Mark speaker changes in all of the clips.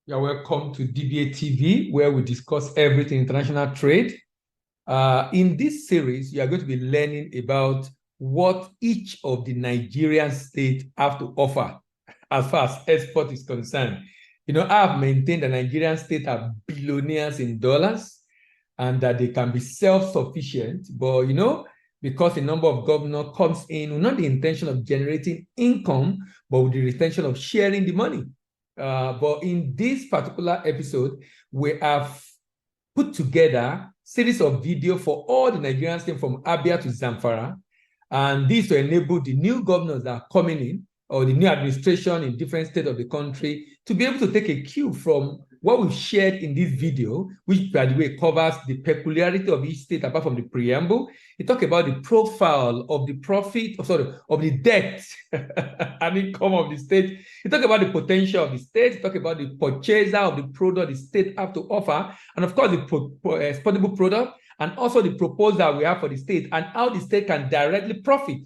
Speaker 1: You're welcome to DBA TV, where we discuss everything international trade. In this series, you are going to be learning about what each of the Nigerian states have to offer as far as export is concerned. You know, I have maintained that Nigerian states are billionaires in dollars and that they can be self-sufficient, but you know, because the number of governors comes in with not the intention of generating income, but with the intention of sharing the money. But in this particular episode, we have put together series of video for all the Nigerian states from Abia to Zamfara, and this to enable the new governors that are coming in or the new administration in different states of the country to be able to take a cue from what we've shared in this video, which by the way covers the peculiarity of each state apart from the preamble. It talks about the profile of the profit, of the debt and income of the state. It talks about the potential of the state. It talks about the purchaser of the product the state have to offer, and of course the exportable product, and also the proposal we have for the state and how the state can directly profit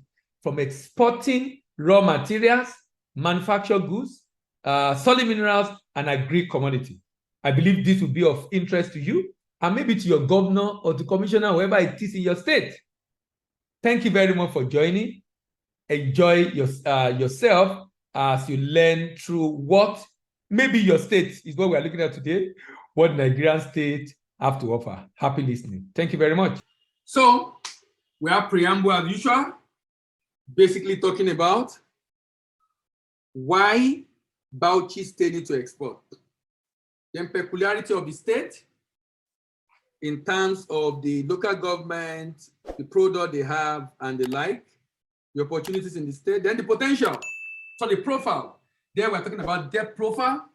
Speaker 1: from exporting raw materials, manufactured goods, solid minerals, and agri commodity. I believe this will be of interest to you and maybe to your governor or to commissioner, whoever it is in your state. Thank you very much for joining. Enjoy yourself as you learn through what maybe your state is what we're looking at today, what Nigerian state have to offer. Happy listening. Thank you very much. So we have preamble as usual, basically talking about why Bauchi state need to export. Then peculiarity of the state in terms of the local government, the product they have and the like, the opportunities in the state, then the potential. So the profile. There we're talking about debt profile,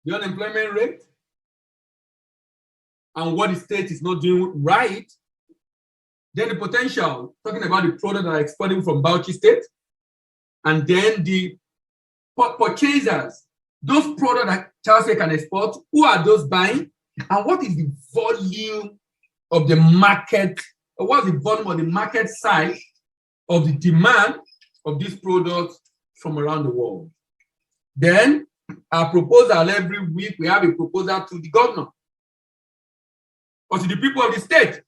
Speaker 1: the unemployment rate, and what the state is not doing right. Then the potential, talking about the product that are exporting from Bauchi state, and then the purchasers, those products that Charles can export, who are those buying, and what is the volume of the market, or what's the volume of the market size of the demand of these products from around the world. Then our proposal every week, we have a proposal to the governor or to the people of the state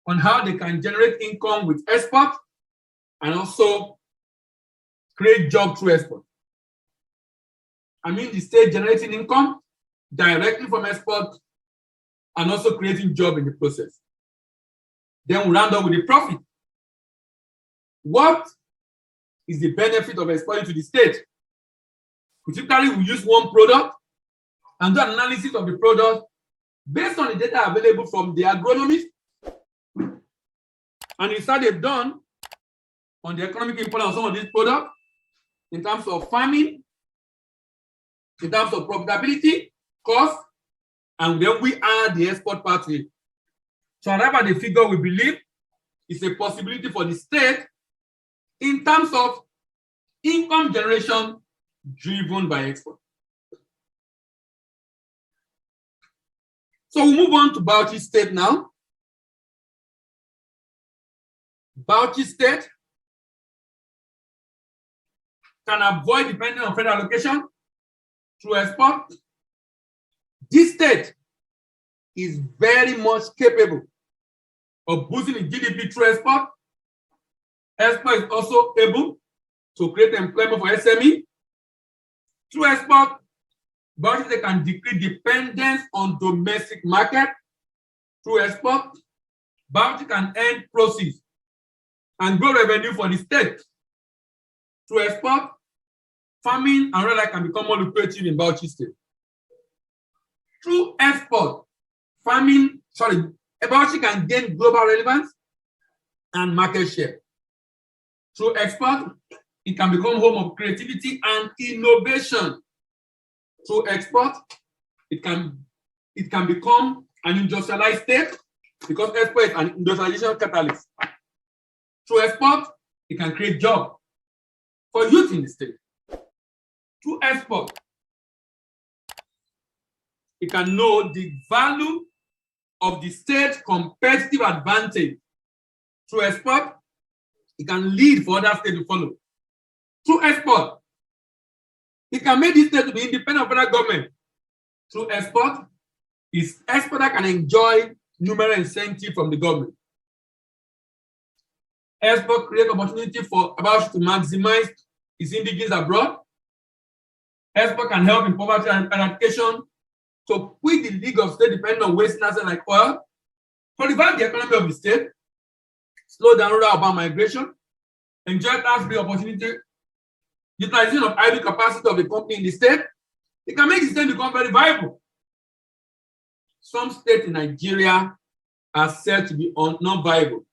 Speaker 1: on how they can generate income with export and also create jobs through export. I mean the state generating income directly from export and also creating jobs in the process. Then we round up with the profit. What is the benefit of exporting to the state? Typically, we use one product and do an analysis of the product based on the data available from the agronomist and the research they've done on the economic importance of some of these products in terms of farming, in terms of profitability, cost, and then we add the export part to it. So whatever the figure we believe is a possibility for the state in terms of income generation driven by export. So we move on to Bauchi state now. Bauchi state can avoid depending on federal allocation through export. This state is very much capable of boosting the GDP through export. Export is also able to create employment for SME. Through export, Bauchi state can decrease dependence on domestic market. Through export, Bauchi can earn proceeds and grow revenue for the state. Through export, farming and rural can become more lucrative in Bauchi state. Through export, Bauchi can gain global relevance and market share. Through export, it can become home of creativity and innovation. Through export, it can become an industrialized state because export is an industrialization catalyst. Through export, it can create jobs for youth in the state. Through export, it can know the value of the state's competitive advantage. Through export, it can lead for other states to follow. Through export, It can make this state to be independent of federal government through export. Its exporter can enjoy numerous incentives from the government. Export creates opportunity for Bauchi to maximize its indigenous abroad. Export can help in poverty and eradication to quit the league of state depending on wasting assets like oil, to revive the economy of the state, slow down rural urban migration, enjoy tax-free opportunity, utilization of idle capacity of the company in the state. It can make the state become very viable. Some states in Nigeria are said to be non-viable.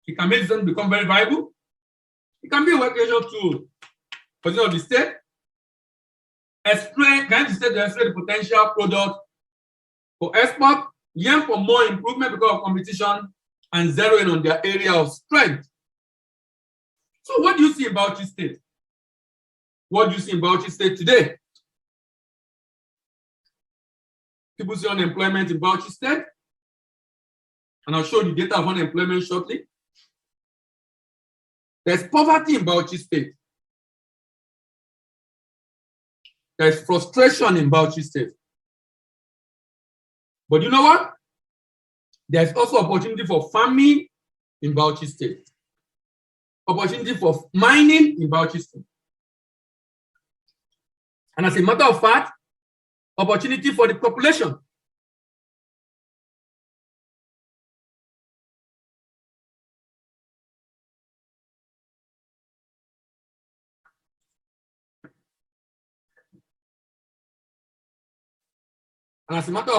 Speaker 1: It can make the state become very viable. It can be a workation tool for the state. Can the state explain the potential product for export, yearn for more improvement because of competition, and zero in on their area of strength. So what do you see in Bauchi State? What do you see in Bauchi State today? People see unemployment in Bauchi State, and I'll show you data of unemployment shortly. There's poverty in Bauchi State. There's frustration in Bauchi State. But you know what? There's also opportunity for farming in Bauchi State. Opportunity for mining in Bauchi State. And as a matter of fact, opportunity for the population. And as a matter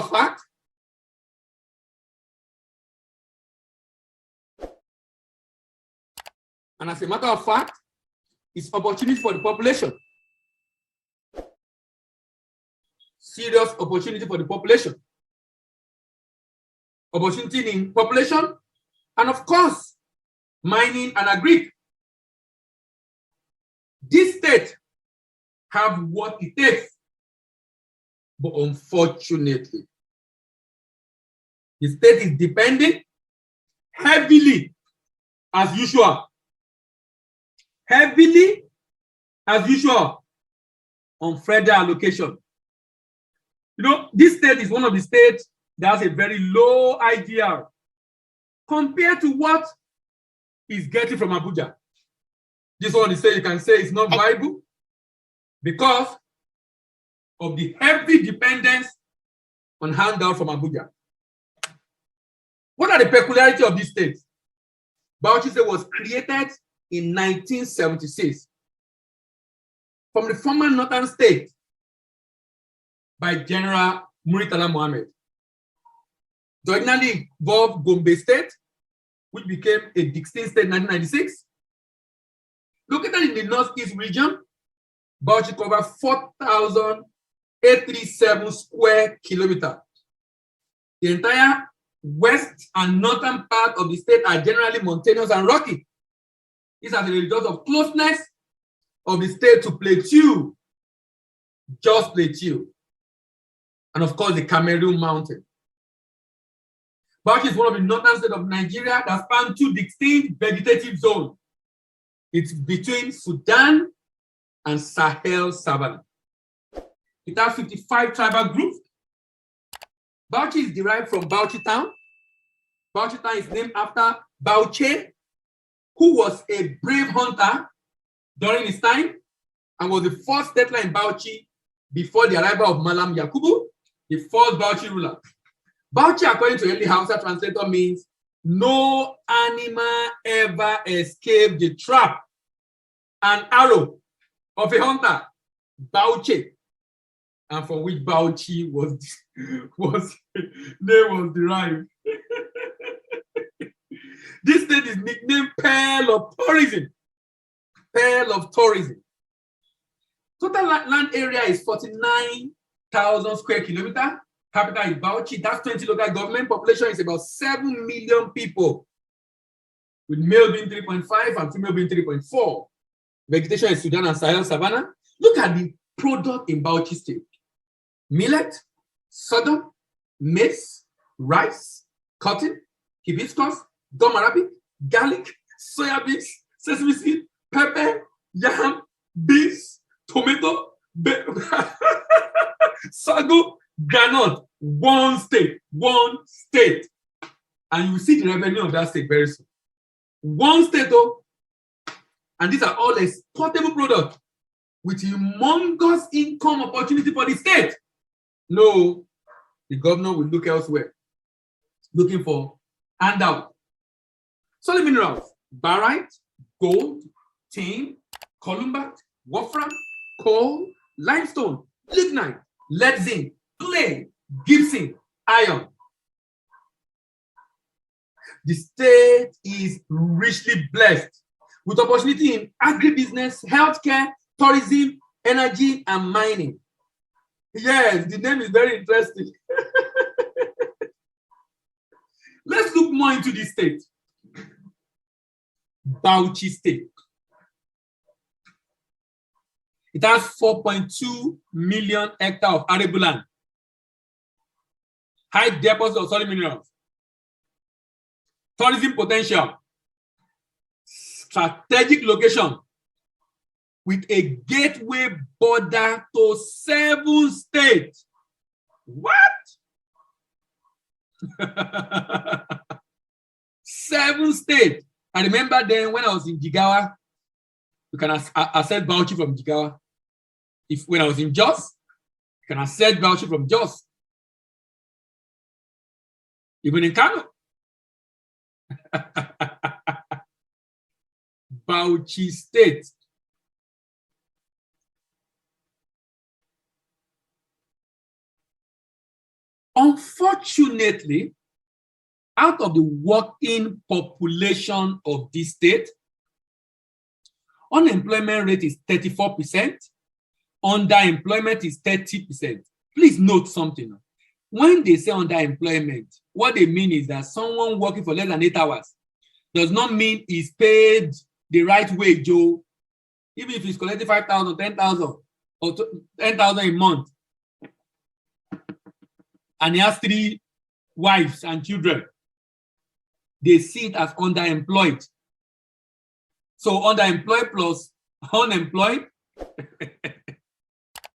Speaker 1: of fact, it's opportunity for the population. Serious opportunity for the population. Opportunity in population, and of course, mining and agri. This state have what it takes, but unfortunately, the state is depending heavily, as usual, on federal allocation. You know, this state is one of the states that has a very low IDR compared to what is getting from Abuja. This one is saying you can say it's not viable because of the heavy dependence on handout from Abuja. What are the peculiarities of this state? Bauchi State was created in 1976 from the former northern state by General Muritala Mohammed. It originally involved Gombe State, which became a distinct state in 1996. Located in the northeast region, Bauchi covers 4,837 square kilometers. The entire west and northern part of the state are generally mountainous and rocky. This is as a result of closeness of the state to Plateau, Jos Plateau, and of course the Cameroon Mountain. Bauchi is one of the northern states of Nigeria that span two distinct vegetative zones. It's between Sudan and Sahel Savannah. It has 55 tribal groups. Bauchi is derived from Bauchi town. Bauchi town is named after Bauchi, who was a brave hunter during his time and was the first settler in Bauchi before the arrival of Malam Yakubu, the first Bauchi ruler. Bauchi, according to early Hausa translator, means no animal ever escaped the trap and arrow of a hunter, Bauchi, and from which Bauchi was derived. This state is nicknamed Pearl of Tourism. Pearl of Tourism. Total land area is 49,000 square kilometers. Capital is Bauchi. That's 20 local government. Population is about 7 million people, with male being 3.5 and female being 3.4. Vegetation is Sudan and Sahel Savannah. Look at the product in Bauchi State. Millet, sorghum, maize, rice, cotton, hibiscus, gum arabic, garlic, soya beans, sesame seed, pepper, yam, beans, tomato, Sago, granite, one state. And you see the revenue of that state very soon. One state, oh, and these are all exportable products with humongous income opportunity for the state. No, the governor will look elsewhere, looking for handout. Solid minerals, barite, gold, tin, columbite, wolfram, coal, limestone, lignite, lead zinc, clay, gypsum, iron. The state is richly blessed with opportunity in agribusiness, healthcare, tourism, energy, and mining. Yes, the name is very interesting. Let's look more into this state. Bauchi State. It has 4.2 million hectares of arable land, high deposits of solid minerals, tourism potential, strategic location, with a gateway border to 7 states. What? 7 states. I remember then when I was in Jigawa, you can access Bauchi from Jigawa. When I was in Jos, you can access Bauchi from Jos. Even in Kano. Bauchi State. Unfortunately, out of the working population of this state, unemployment rate is 34%, underemployment is 30%. Please note something. When they say underemployment, what they mean is that someone working for less than 8 hours does not mean he's paid the right wage, Joe. Even if he's collecting 5,000, 10,000, or 10,000 a month, and he has 3 wives and children, they see it as underemployed. So underemployed plus unemployed,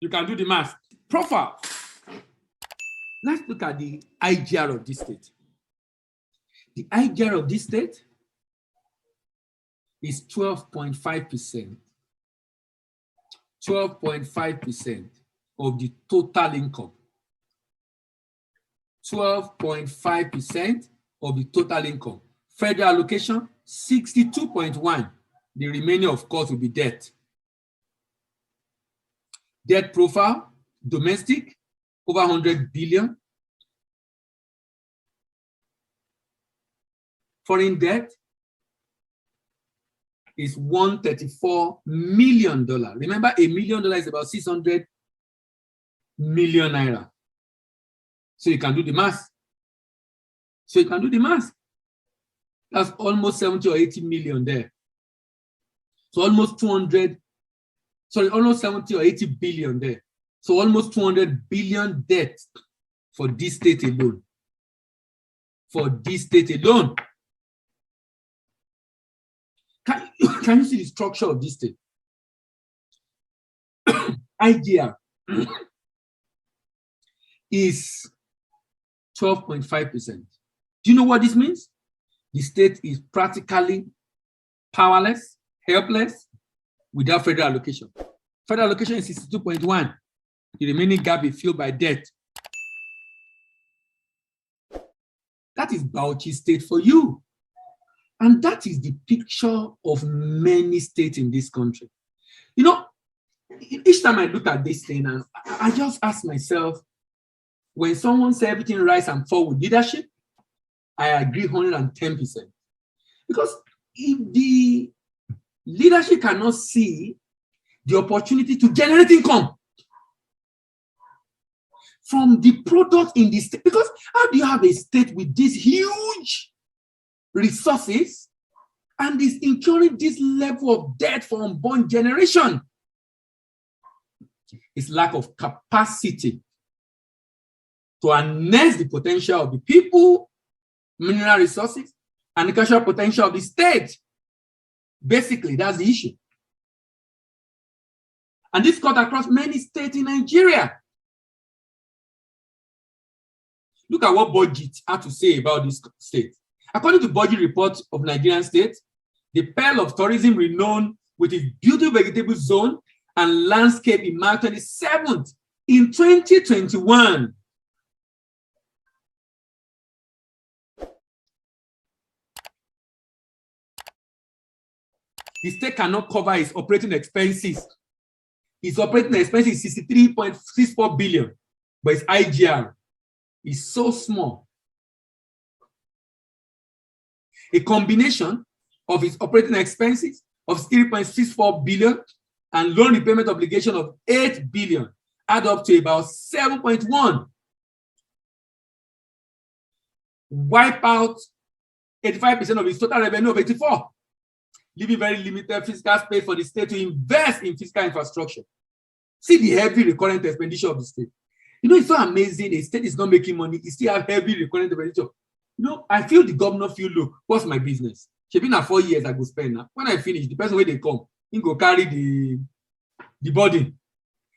Speaker 1: you can do the math. Profile. Let's look at the IGR of this state. The IGR of this state is 12.5%. 12.5% of the total income. 12.5% of the total income. Federal allocation, 62.1. The remaining, of course, will be debt. Debt profile, domestic, over 100 billion. Foreign debt is $134 million. Remember, $1 million is about 600 million naira. So you can do the math. That's almost 70 or 80 million there. So almost 70 or 80 billion there. So almost 200 billion debt for this state alone. Can you see the structure of this state? IGR is 12.5%. Do you know what this means? The state is practically powerless, helpless, without federal allocation. Federal allocation is 62.1. The remaining gap is filled by debt. That is Bauchi State for you. And that is the picture of many states in this country. You know, each time I look at this thing, and I just ask myself, when someone says everything rise and fall with leadership, I agree 110%. Because if the leadership cannot see the opportunity to generate income from the product in the state, because how do you have a state with these huge resources and is incurring this level of debt for unborn generation? It's lack of capacity to harness the potential of the people, mineral resources, and the cultural potential of the state. Basically, that's the issue. And this cut across many states in Nigeria. Look at what budget had to say about this state. According to budget report of Nigerian states, the pearl of tourism renowned with its beautiful vegetable zone and landscape in March 27th in 2021. The state cannot cover its operating expenses. Its operating expenses is 63.64 billion, but its IGR is so small. A combination of its operating expenses of 3.64 billion and loan repayment obligation of 8 billion add up to about 7.1. Wipe out 85% of its total revenue of 84, leaving very limited fiscal space for the state to invest in fiscal infrastructure. See the heavy recurrent expenditure of the state. You know, it's so amazing. A state is not making money, it still have heavy recurrent expenditure. You know, I feel the governor feel, look, what's my business? She been at 4 years, I go spend now. When I finish, the person where they come, he go carry the burden.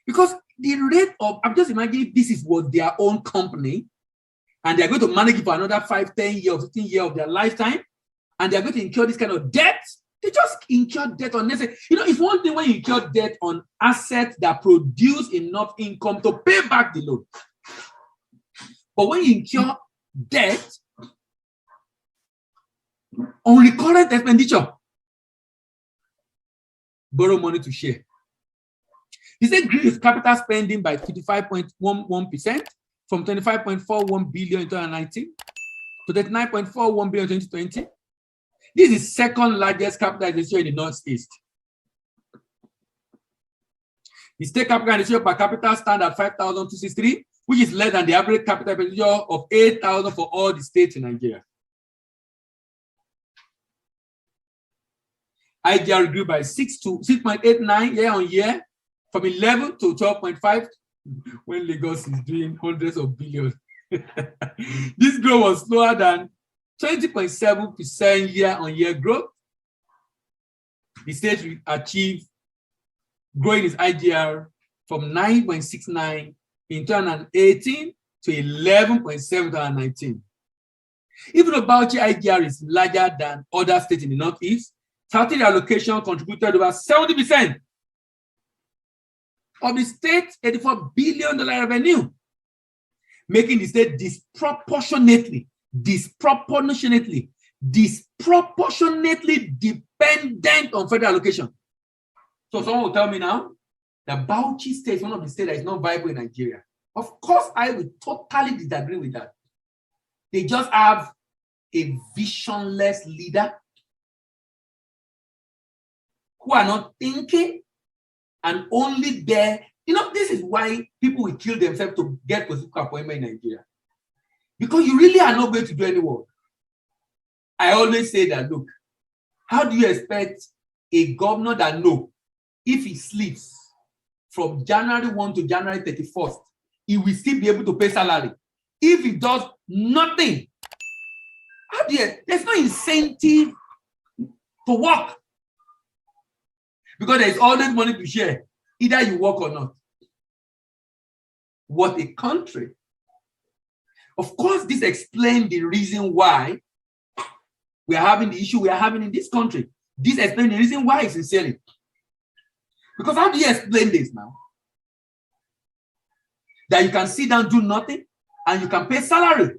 Speaker 1: Because the rate of, I'm just imagining this was their own company, and they're going to manage it for another 5, 10 years, 15 years of their lifetime, and they're going to incur this kind of debt. They just incur debt on necessary. You know, it's one thing when you incur debt on assets that produce enough income to pay back the loan. But when you incur debt on recurrent expenditure, borrow money to share. He said increased capital spending by 55.11% from 25.41 billion in 2019 to 39.41 billion in 2020. This is the second largest capital expenditure in the Northeast. The state capital expenditure per capita stand at 5,263, which is less than the average capital expenditure of 8,000 for all the states in Nigeria. IGR grew by 6.89 year on year, from 11 to 12.5, when Lagos is doing hundreds of billions. This growth was slower than 20.7% year-on-year growth. The state achieved growing its IGR from 9.69 in 2018 to 11.7 in 2019. Even though Bauchi IGR is larger than other states in the Northeast, Southeast allocation contributed over 70% of the state's $84 billion revenue, making the state disproportionately dependent on federal allocation. So someone will tell me now that Bauchi state is one of the states that is not viable in Nigeria. Of course, I would totally disagree with that. They just have a visionless leader who are not thinking and only there. You know, this is why people will kill themselves to get political appointment in Nigeria. Because you really are not going to do any work. I always say that, look, how do you expect a governor that knows if he sleeps from January 1 to January 31st, he will still be able to pay salary? If he does nothing, how do you, there's no incentive to work. Because there is always money to share, either you work or not. What a country. Of course, this explains the reason why we are having the issue we are having in this country. This explains the reason why, sincerely. Because how do you explain this now? That you can sit down, do nothing, and you can pay salary.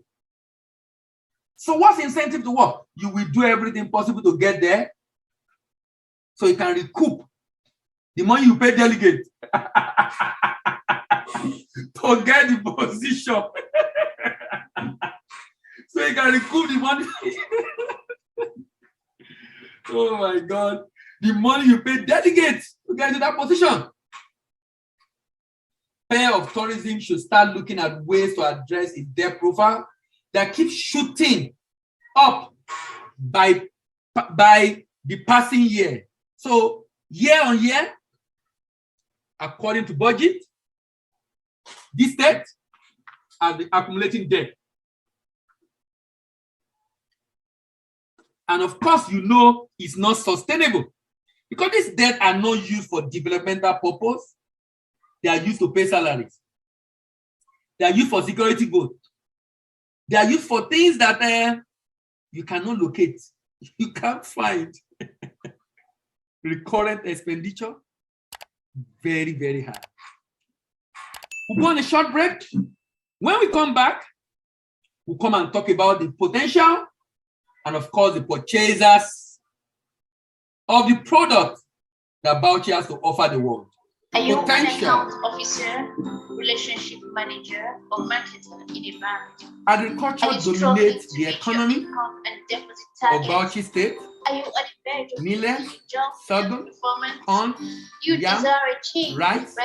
Speaker 1: So what's the incentive to work? You will do everything possible to get there, so you can recoup the money you pay delegate to get the position. So you can recoup the money. Oh my God. The money you pay delegates to get to that position. Pair of tourism should start looking at ways to address its debt profile that keeps shooting up by the passing year. So year on year, according to budget, this debt are the accumulating debt. And of course, you know it's not sustainable because these debt are not used for developmental purpose. They are used to pay salaries. They are used for security vote. They are used for things that you cannot locate. You can't find. Recurrent expenditure, very, very high. We'll go on a short break. When we come back, we'll come and talk about the potential and, of course, the purchasers of the product that Bauchi has to offer the world.
Speaker 2: Are you an account officer, relationship manager, or marketer in a bank?
Speaker 1: Agriculture dominates the economy of Bauchi State.
Speaker 2: Are you at the verge of
Speaker 1: millet, sorghum, corn, yam, rice,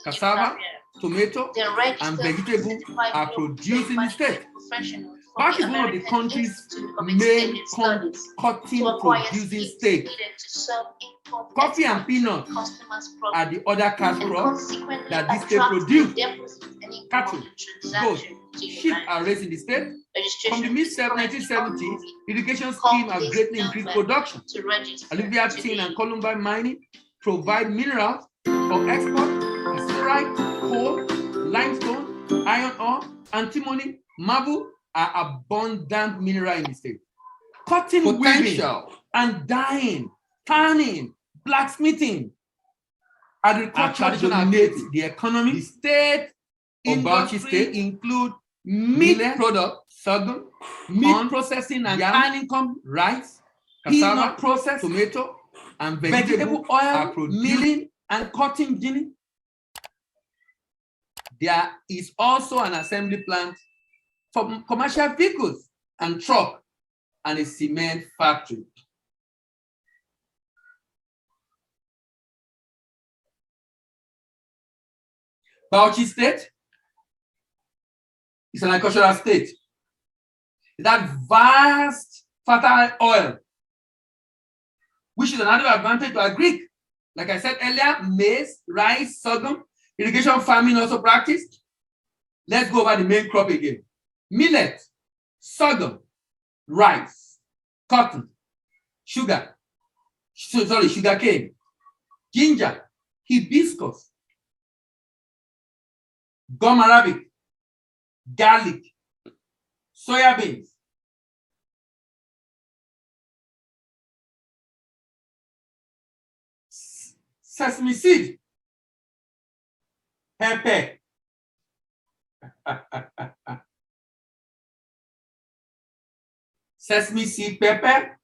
Speaker 1: cassava, tomato, and vegetables are produced in the state. Bauchi is one of the country's main cotton producing states. Coffee and peanuts are the other cash crops that this state produces. Cattle, goats, sheep are raised in the state. From the mid-1970s, irrigation schemes have greatly increased production. Alluvial tin and Columbine mining provide minerals for export, as cerite, coal, limestone, iron ore, antimony, marble are abundant minerals in the state. Cotton weaving and dyeing, tanning, blacksmithing, agriculture dominates the economy. The state of Bauchi State include meat products, sorghum, meat processing and canning company, rice, cassava, processed tomato, and vegetable oil, milling and cotton ginning. There is also an assembly plant for commercial vehicles and truck and a cement factory. Bauchi State is an agricultural state. That vast fertile oil, which is another advantage to agri. Like I said earlier, maize, rice, sorghum, irrigation farming also practiced. Let's go over the main crop again. Millet, sorghum, rice, cotton, sugar cane, ginger, hibiscus, gum arabic, garlic, soya beans, sesame seed, pepper, sesame seed, pepper,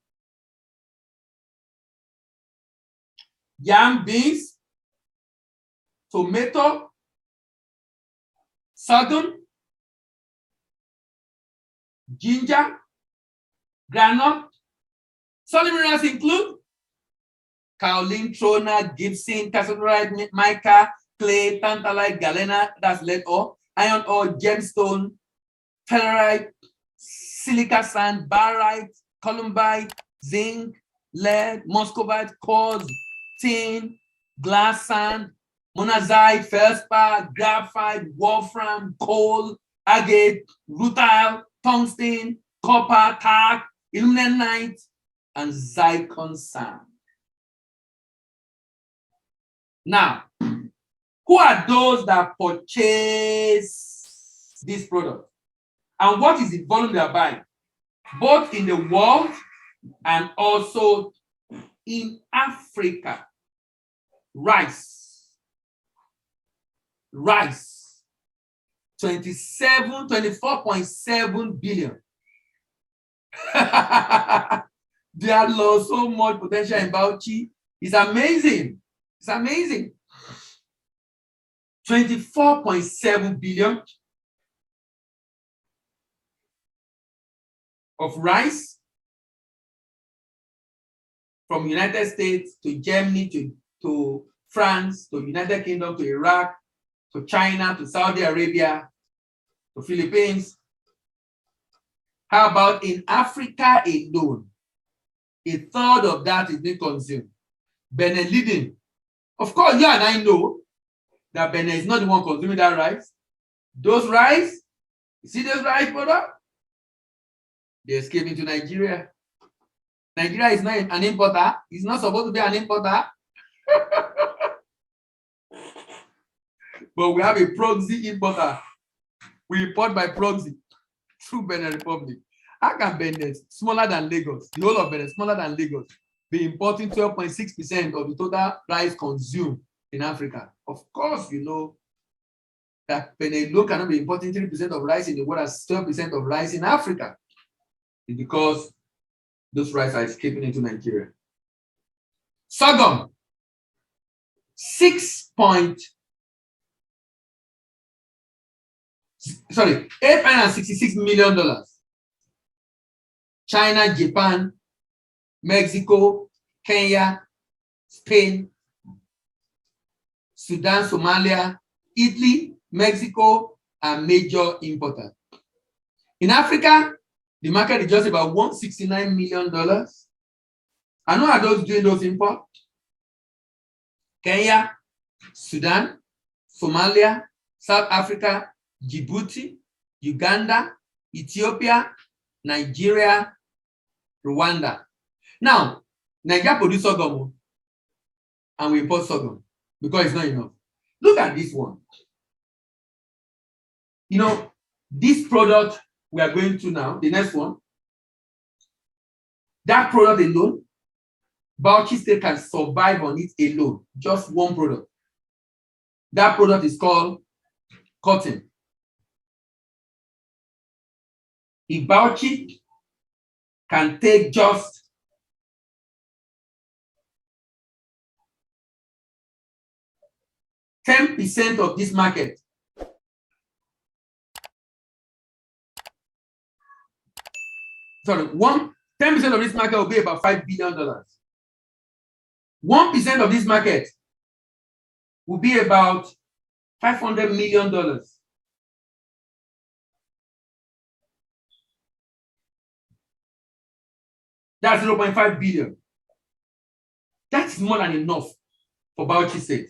Speaker 1: yam beans, tomato, sorghum, ginger, groundnut. Solid minerals include kaolin, trona, gypsum, cassiterite, mica, clay, tantalite, galena, that's lead ore, iron ore, gemstone, ferrite, silica sand, barite, columbite, zinc, lead, muscovite, quartz, tin, glass sand, monazite, feldspar, graphite, wolfram, coal, agate, rutile, tungsten, copper, talc, ilmenite, and zircon sand. Now, who are those that purchase this product? And what is the volume they are buying? Both in the world and also in Africa. Rice, 24.7 billion. There are so much potential in Bauchi. It's amazing. It's amazing. 24.7 billion of rice from United States to Germany to France to United Kingdom to Iraq to China to Saudi Arabia to Philippines. How about in Africa alone? A third of that is being consumed. Benin leading. Of course, you and I know that Benin is not the one consuming that rice. Those rice, you see those rice product? They escape into Nigeria. Nigeria is not an importer. It's not supposed to be an importer. but we have a proxy importer. We import by proxy through Benin Republic. How can Benin, smaller than Lagos, the whole of Benin, smaller than Lagos, be importing 12.6% of the total rice consumed in Africa? Of course, you know that Benin alone cannot be importing 3% of rice in the world as 12% of rice in Africa. It's because those rice are escaping into Nigeria. Sorghum, $866 million. China, Japan, Mexico, Kenya, Spain, Sudan, Somalia, Italy, Mexico are major importers. In Africa, the market is just about $169 million. And who are those doing those imports? Kenya, Sudan, Somalia, South Africa, Djibouti, Uganda, Ethiopia, Nigeria, Rwanda. Now, Nigeria produces sorghum and we import sorghum because it's not enough. Look at this one. You know, this product we are going to now, the next one, that product alone, Bauchi State can survive on it alone, just one product. That product is called cotton. If Bauchi can take just 10% of this market, sorry, 10% of this market will be about $5 billion. 1% of this market will be about $500 million. That's 0.5 billion. That's more than enough for Bauchi State.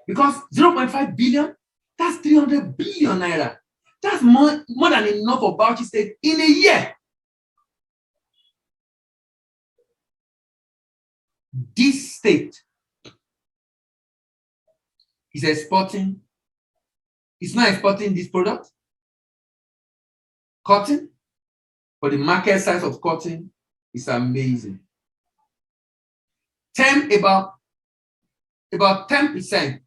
Speaker 1: Because 0.5 billion, that's 300 billion naira. That's more than enough for Bauchi State in a year. This state is exporting, it's not exporting this product, cotton, but the market size of cotton is amazing. About 10%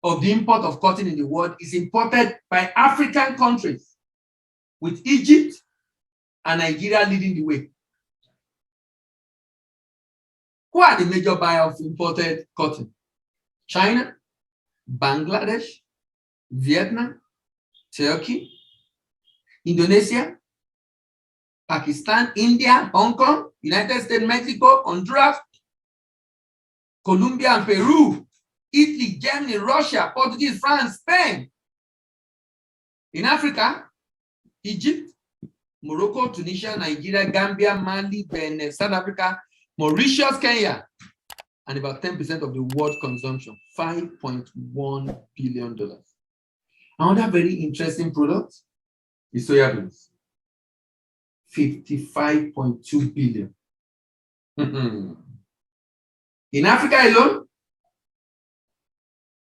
Speaker 1: of the import of cotton in the world is imported by African countries, with Egypt and Nigeria leading the way. Who are the major buyers of imported cotton? China, Bangladesh, Vietnam, Turkey, Indonesia, Pakistan, India, Hong Kong, United States, Mexico, Honduras, Colombia and Peru, Italy, Germany, Russia, Portuguese, France, Spain. In Africa, Egypt, Morocco, Tunisia, Nigeria, Gambia, Mali, Benin, South Africa, Mauritius, Kenya, and about 10% of the world consumption, $5.1 billion. Another very interesting product is soybeans, $55.2 billion. In Africa alone,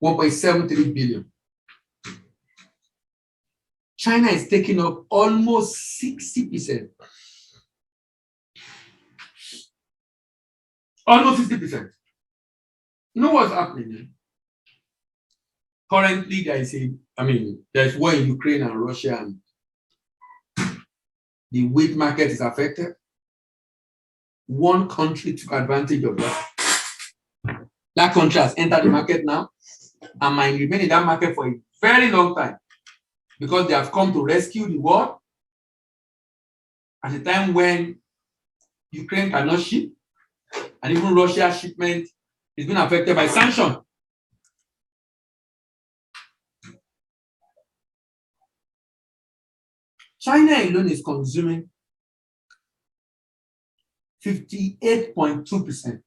Speaker 1: $1.73 billion. China is taking up almost 60%. Almost 60%. You know what's happening? Currently, there's war in Ukraine and Russia, and the wheat market is affected. One country took advantage of that. That country has entered the market now and might remain in that market for a very long time because they have come to rescue the world at a time when Ukraine cannot ship, and even Russia's shipment is being affected by sanctions. China alone is consuming 58.2%.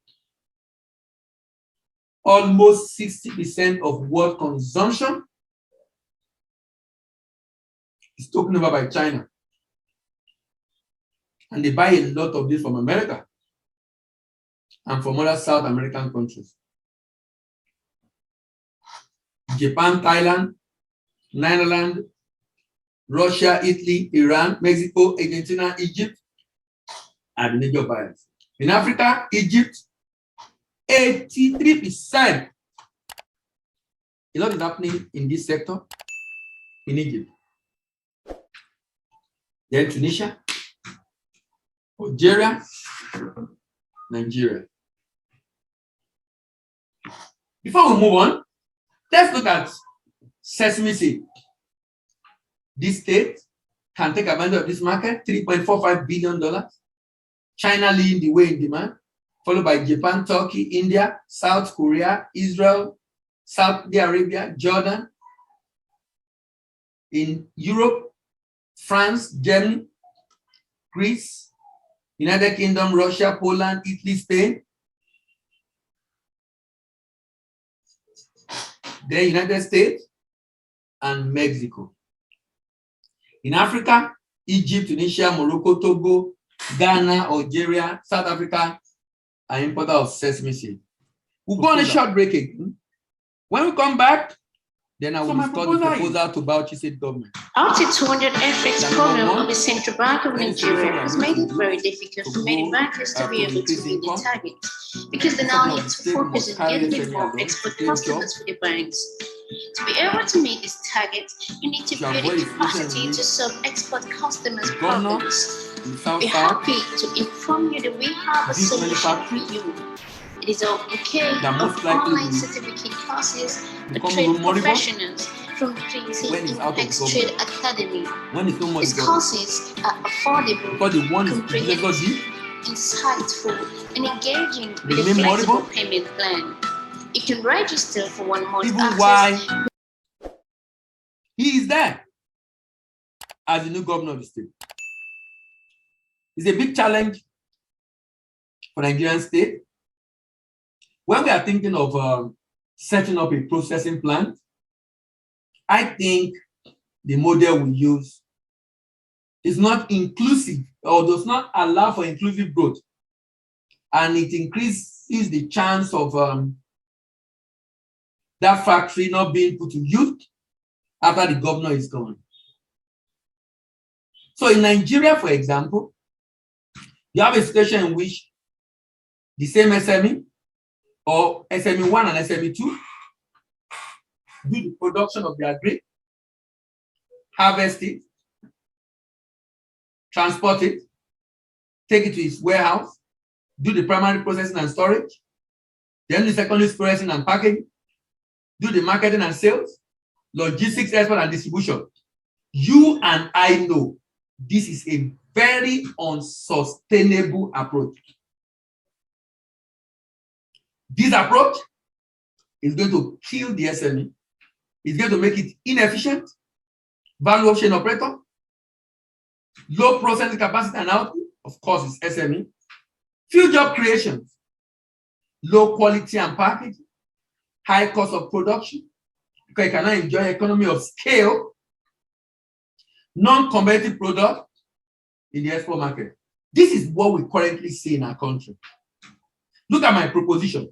Speaker 1: Almost 60% of world consumption is taken over by China. And they buy a lot of this from America and from other South American countries. Japan, Thailand, Netherlands, Russia, Italy, Iran, Mexico, Argentina, Egypt are the major buyers. In Africa, Egypt, 83%. A lot is happening in this sector in Egypt. Then Tunisia, Algeria, Nigeria. Before we move on, let's look at sesame seed. This state can take advantage of this market, $3.45 billion. China leading the way in demand, followed by Japan, Turkey, India, South Korea, Israel, Saudi Arabia, Jordan. In Europe, France, Germany, Greece, United Kingdom, Russia, Poland, Italy, Spain. Then United States and Mexico. In Africa, Egypt, Tunisia, Morocco, Togo, Ghana, Algeria, South Africa are importers of sesame seed. We'll go on a short break again. When we come back, then I will discuss the proposal to Bauchi State government.
Speaker 2: Out of 200 FX program of the Central Bank of Nigeria has made it very difficult for many bankers to be able to meet their target because they now need to focus on getting more export customers for the banks. To be able to meet this target, you need to build a capacity to serve export customers' problems. We're happy to inform you that we have a solution for you. It is a bouquet of online certificate courses for trade professionals from the Apex Trade Academy. These courses are affordable, comprehensive, insightful, and engaging with a flexible payment plan. You can register for 1 month access.
Speaker 1: He is there as the new governor of the state. It's a big challenge for Nigerian state. When we are thinking of setting up a processing plant, I think the model we use is not inclusive or does not allow for inclusive growth. And it increases the chance of that factory not being put to use after the governor is gone. So in Nigeria, for example, you have a situation in which the same SME or SME1 and SME2 do the production of their grain, harvest it, transport it, take it to its warehouse, do the primary processing and storage, then the secondary processing and packaging, do the marketing and sales, logistics, export and distribution. You and I know this is a very unsustainable approach. This approach is going to kill the SME. It's going to make it inefficient, value of chain operator, low processing capacity and output, of course, it's SME, few job creations, low quality and packaging, high cost of production, because you cannot enjoy economy of scale, non-competitive product in the export market. This is what we currently see in our country. Look at my proposition.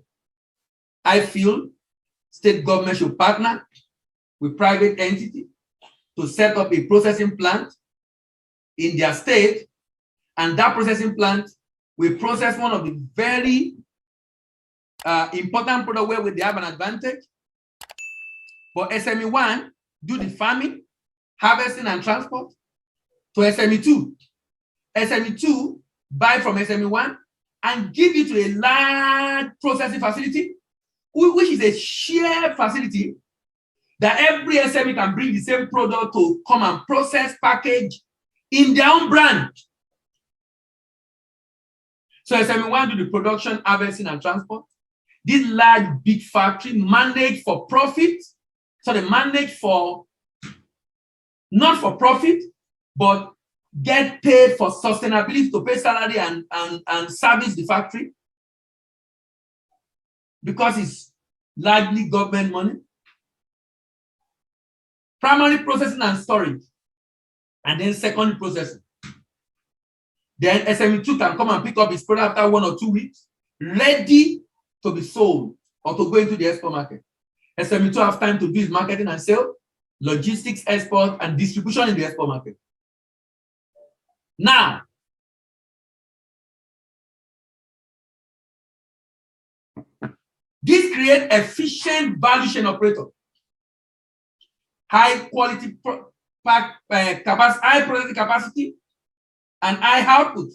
Speaker 1: I feel state government should partner with private entity to set up a processing plant in their state, and that processing plant will process one of the very important products where they have an advantage. But SME1 do the farming, harvesting and transport to SME2. SME2 buy from SME1 and give it to a large processing facility, which is a shared facility that every SME can bring the same product to come and process, package in their own brand. So SME1 do the production, harvesting and transport. This large, big factory managed for profit. So they manage for, not for profit, but get paid for sustainability to pay salary and service the factory because it's largely government money. Primary processing and storage, and then secondary processing. Then SME2 can come and pick up his product after 1 or 2 weeks, ready to be sold or to go into the export market. SME 2 have time to do is marketing and sale, logistics, export, and distribution in the export market. Now, this creates efficient value chain operator, high quality high productive capacity, and high output.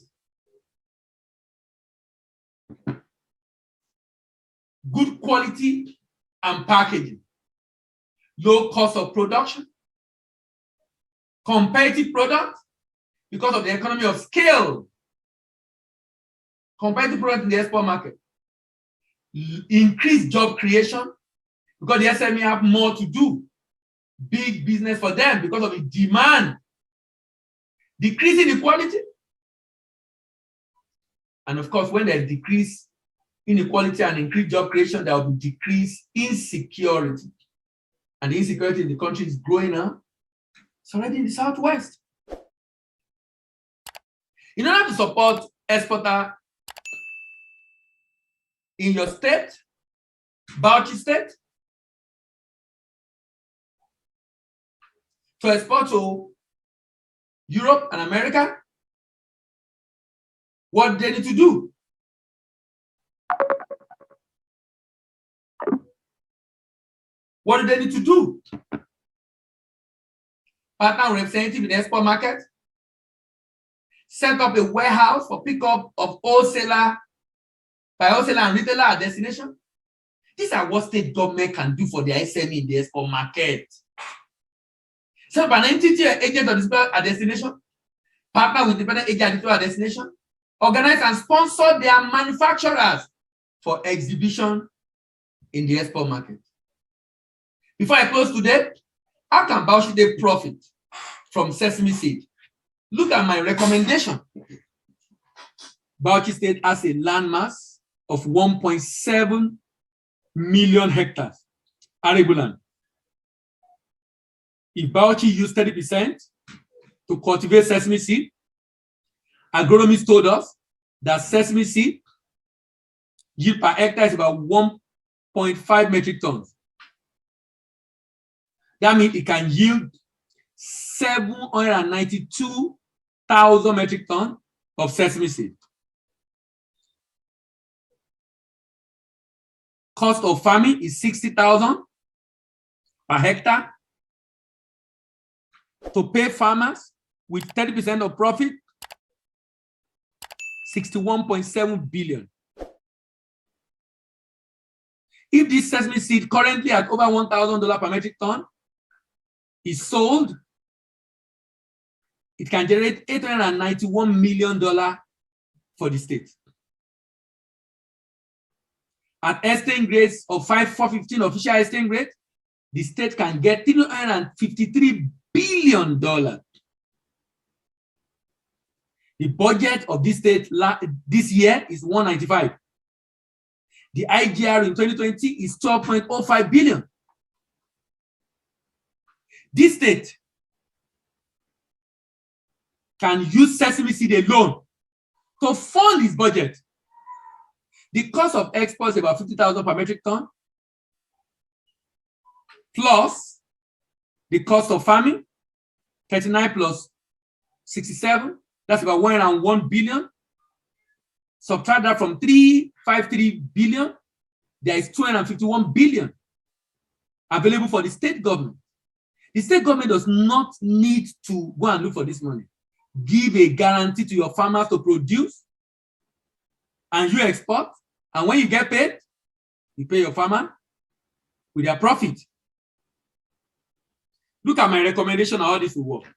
Speaker 1: Good quality and packaging, low cost of production, competitive product because of the economy of scale, competitive product in the export market, increased job creation because the SME have more to do, big business for them because of the demand, decrease inequality, and of course, when there's decrease inequality and increased job creation, there will be decreased insecurity. And the insecurity in the country is growing now. It's already in the Southwest. In order to support exporter in your state, Bauchi state, to export to Europe and America, what do they need to do? What do they need to do? Partner representative in the export market, set up a warehouse for pickup of wholesaler by wholesaler and retailer at destination. These are what state government can do for their SME in the export market. Set up an entity agent or distributor at destination, partner with independent agent at destination, organize and sponsor their manufacturers for exhibition in the export market. Before I close today, how can Bauchi profit from sesame seed? Look at my recommendation. Bauchi State has a landmass of 1.7 million hectares, arable land. If Bauchi used 30% to cultivate sesame seed, agronomists told us that sesame seed yield per hectare is about 1.5 metric tons. That means it can yield 792,000 metric tons of sesame seed. Cost of farming is 60,000 per hectare. To pay farmers with 30% of profit, 61.7 billion. If this sesame seed currently at over $1,000 per metric ton is sold, it can generate $891 million for the state. At exchange rates of 415 official exchange rate, the state can get $353 billion. The budget of this state this year is 195. The IGR in 2020 is 12.05 billion. This state can use sesame seed alone to fund its budget. The cost of exports is about 50,000 per metric ton, plus the cost of farming, 39 plus 67, that's about 101 billion. Subtract that from 353 billion, there is 251 billion available for the state government. The state government does not need to go and look for this money. Give a guarantee to your farmers to produce, and you export, and when you get paid, you pay your farmer with their profit. Look at my recommendation on how this will work.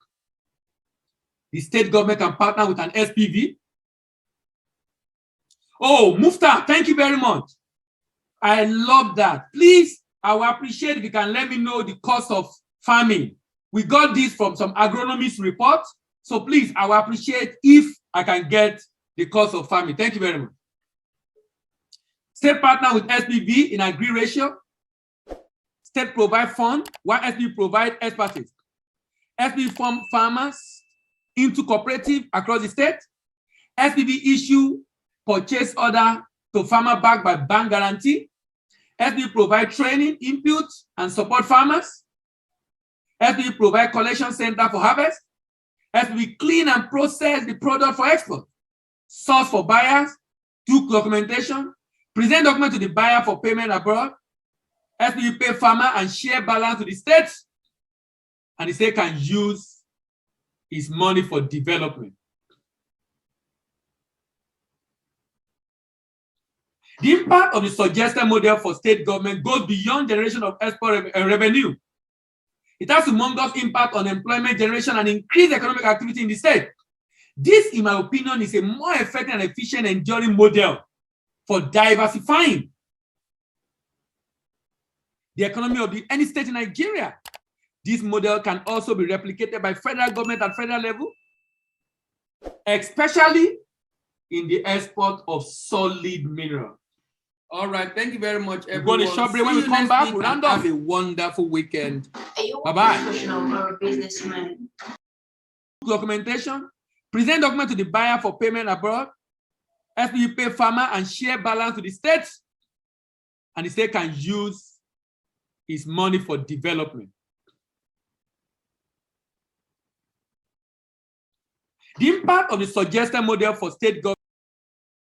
Speaker 1: The state government can partner with an SPV. Oh, Mufta, thank you very much. I love that. Please, I will appreciate if you can let me know the cost of farming. We got this from some agronomist report. So please, I will appreciate if I can get the cost of farming. Thank you very much. State partner with SPV in agree ratio. State provide fund, while SPV provide expertise. SPV form farmers into cooperative across the state. SPV issue purchase order to farmer backed by bank guarantee. SPV provide training, input, and support farmers. SPV provide collection center for harvest. SPV clean and process the product for export. Source for buyers, do documentation, present document to the buyer for payment abroad. SPV pay farmer and share balance to the states. And the state can use its money for development. The impact of the suggested model for state government goes beyond generation of export revenue. It has humongous impact on employment generation and increased economic activity in the state. This, in my opinion, is a more effective and efficient enduring model for diversifying the economy of any state in Nigeria. This model can also be replicated by federal government at federal level, especially in the export of solid mineral. All right, thank you very much, everyone.
Speaker 3: We're going to shop break. When we come back, we'll round off. Have a wonderful weekend. Bye-bye.
Speaker 2: Professional businessman.
Speaker 1: Documentation, present document to the buyer for payment abroad. SPV pay farmer and share balance to the states, and the state can use its money for development. The impact of the suggested model for state government